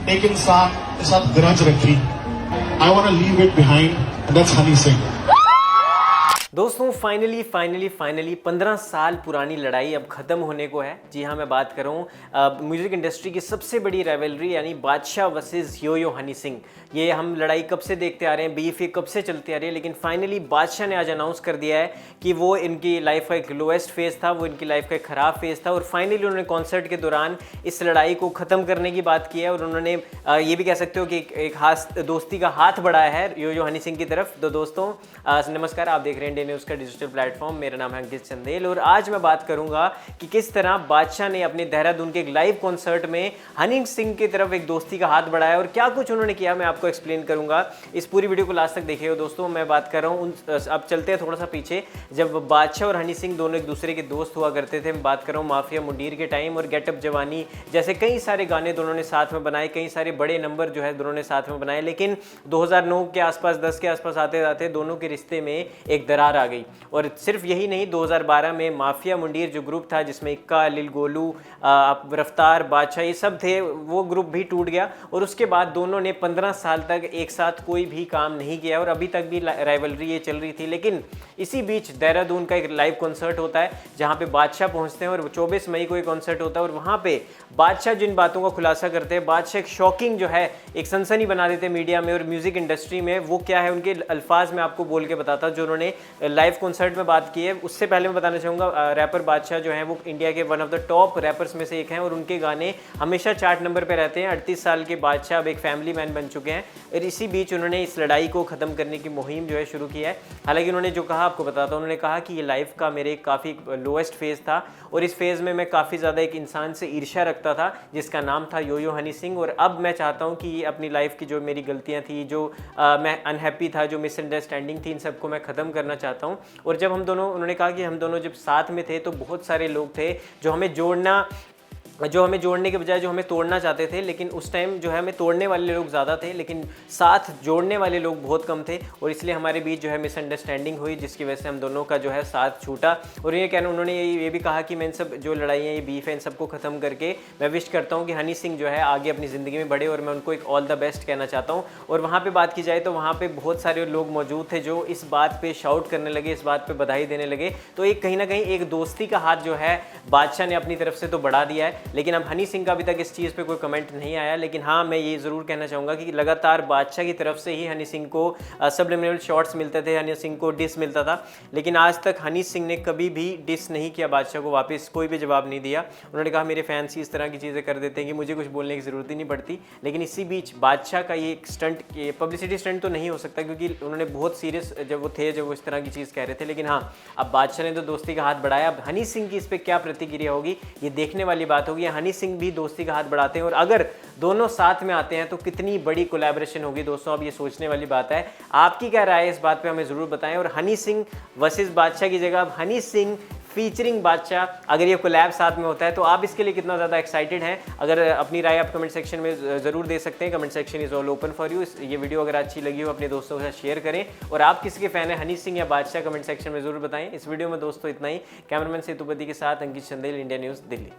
एक इंसान के साथ ग्रज रखी, I want to leave it behind, that's Honey Singh. दोस्तों फाइनली 15 साल पुरानी लड़ाई अब ख़त्म होने को है। जी हाँ, मैं बात कर रहा हूँ म्यूज़िक इंडस्ट्री की सबसे बड़ी राइवलरी यानी बादशाह वर्सेस यो हनी सिंह। ये हम लड़ाई कब से देखते आ रहे हैं, बीफ ये कब से चलती आ रही है, लेकिन फाइनली बादशाह ने आज अनाउंस कर दिया है कि वो इनकी लाइफ का एक लोएस्ट फेज़ था, वो इनकी लाइफ का एक ख़राब फेज़ था और फाइनली उन्होंने कॉन्सर्ट के दौरान इस लड़ाई को ख़त्म करने की बात की है। और उन्होंने ये भी कह सकते हो कि एक दोस्ती का हाथ बढ़ाया है यो हनी सिंह की तरफ। तो दोस्तों नमस्कार, आप देख रहे हैं इंडिया न्यूज़ का डिजिटल प्लेटफॉर्म। मेरा नाम है अंकित चंदेल और आज मैं बात करूंगा कि किस तरह बादशाह ने अपने देहरादून के एक लाइव कॉन्सर्ट में हनी सिंह की तरफ एक दोस्ती का हाथ बढ़ाया और क्या कुछ उन्होंने किया, मैं आपको एक्सप्लेन करूंगा। इस पूरी वीडियो को लास्ट तक देखिए दोस्तों। मैं बात कर रहा हूँ अब चलते हैं थोड़ा सा पीछे, जब बादशाह और हनी सिंह दोनों एक दूसरे के दोस्त हुआ करते थे। मैं बात कर रहा हूँ माफिया मुंडीर के टाइम और गेटअप जवानी जैसे कई सारे गाने दोनों ने साथ में बनाए, कई सारे बड़े नंबर जो है दोनों ने साथ में बनाए। लेकिन 2009 के आसपास 10 के आसपास आते आते दोनों के रिश्ते में एक दरार आ गई। और सिर्फ यही नहीं, 2012 में माफिया मुंडीर जो ग्रुप था जिसमें इक्का, अलिल गोलू, रफ्तार, बादशाह ये सब थे, वो ग्रुप भी टूट गया। और उसके बाद दोनों ने 15 साल तक एक साथ कोई भी काम नहीं किया और अभी तक भी राइवलरी ये चल रही थी। लेकिन इसी बीच देहरादून का एक लाइव कॉन्सर्ट होता है जहाँ पे बादशाह पहुँचते हैं और 24 मई को एक कॉन्सर्ट होता है और वहाँ पे बादशाह जिन बातों का खुलासा करते हैं, बादशाह एक शॉकिंग जो है एक सनसनी बना देते हैं मीडिया में और म्यूजिक इंडस्ट्री में। वो क्या है उनके अल्फाज में आपको बोल के बताता जो उन्होंने लाइव कॉन्सर्ट में बात की है। उससे पहले मैं बताना चाहूँगा रैपर बादशाह जो हैं वो इंडिया के one of the top rappers में से एक हैं और उनके गाने हमेशा चार्ट नंबर पे रहते हैं। 38 साल के बादशाह अब एक फैमिली मैन बन चुके हैं और इसी बीच उन्होंने इस लड़ाई को ख़त्म करने की मुहिम जो है शुरू की है। हालांकि उन्होंने जो कहा आपको बताता हूँ, उन्होंने कहा कि ये लाइफ का मेरे काफ़ी लोएस्ट फेज़ था और इस फेज़ में मैं काफ़ी ज़्यादा एक इंसान से ईर्ष्या रखता था जिसका नाम था यो हनी सिंह। और अब मैं चाहता हूँ कि अपनी लाइफ की जो मेरी गलतियाँ थी, जो मैं अनहैप्पी था, जो मिसअंडरस्टैंडिंग थी, इन सबको मैं ख़त्म करना चाहता हूँ। और जब हम दोनों, उन्होंने कहा कि हम दोनों जब साथ में थे तो बहुत सारे लोग थे जो हमें जोड़ने के बजाय जो हमें तोड़ना चाहते थे। लेकिन उस टाइम जो है हमें तोड़ने वाले लोग ज़्यादा थे लेकिन साथ जोड़ने वाले लोग बहुत कम थे और इसलिए हमारे बीच जो है मिसअंडरस्टैंडिंग हुई जिसकी वजह से हम दोनों का जो है साथ छूटा। और ये कहना, उन्होंने ये भी कहा कि मैं इन सब जो लड़ाइयाँ, ये बीफ है, इन सबको ख़त्म करके मैं विश करता हूँ कि हनी सिंह जो है आगे अपनी ज़िंदगी में बढ़े और मैं उनको एक ऑल द बेस्ट कहना चाहता हूँ। और वहाँ पर बात की जाए तो वहाँ पर बहुत सारे लोग मौजूद थे जो इस बात पर शाउट करने लगे, इस बात पर बधाई देने लगे। तो एक कहीं ना कहीं एक दोस्ती का हाथ जो है बादशाह ने अपनी तरफ से तो बढ़ा दिया है। लेकिन अब हनी सिंह का अभी तक इस चीज़ पे कोई कमेंट नहीं आया। लेकिन हाँ, मैं ये ज़रूर कहना चाहूँगा कि लगातार बादशाह की तरफ से ही हनी सिंह को सबलिमिनल शॉट्स मिलते थे, हनी सिंह को डिस मिलता था। लेकिन आज तक हनी सिंह ने कभी भी डिस नहीं किया बादशाह को, वापस कोई भी जवाब नहीं दिया। उन्होंने कहा मेरे फैंस ही इस तरह की चीज़ें कर देते हैं कि मुझे कुछ बोलने की ज़रूरत ही नहीं पड़ती। लेकिन इसी बीच बादशाह का ये स्टंट, ये पब्लिसिटी स्टंट तो नहीं हो सकता क्योंकि उन्होंने बहुत सीरियस जब वो इस तरह की चीज़ कह रहे थे। लेकिन हाँ, अब बादशाह ने तो दोस्ती का हाथ बढ़ाया। अब हनी सिंह की इस पर क्या प्रतिक्रिया होगी ये देखने वाली बात होगी। हनी सिंह भी दोस्ती का हाथ बढ़ाते हैं और अगर दोनों साथ में आते हैं तो कितनी बड़ी कोलैबोरेशन होगी दोस्तों। अब ये सोचने वाली बात है। आपकी क्या राय है इस बात पे हमें ज़रूर बताएं। और हनी सिंह वर्सेस बादशाह की जगह अब हनी सिंह फीचरिंग बादशाह, अगर ये कोलैब साथ में होता है तो आप इसके लिए कितना ज़्यादा एक्साइटेड हैं? अगर अपनी राय आप कमेंट सेक्शन में ज़रूर दे सकते हैं। Comment section is all open for you. ये वीडियो अगर अच्छी लगी हो अपने दोस्तों के साथ शेयर करें और आप किसी के फ़ैन है हनी सिंह या बादशाह, कमेंट सेक्शन में ज़रूर बताएं। इस वीडियो में दोस्तों इतना ही। कैमरामैन सेतुपति के साथ अंकित चंदेल, इंडिया न्यूज़, दिल्ली।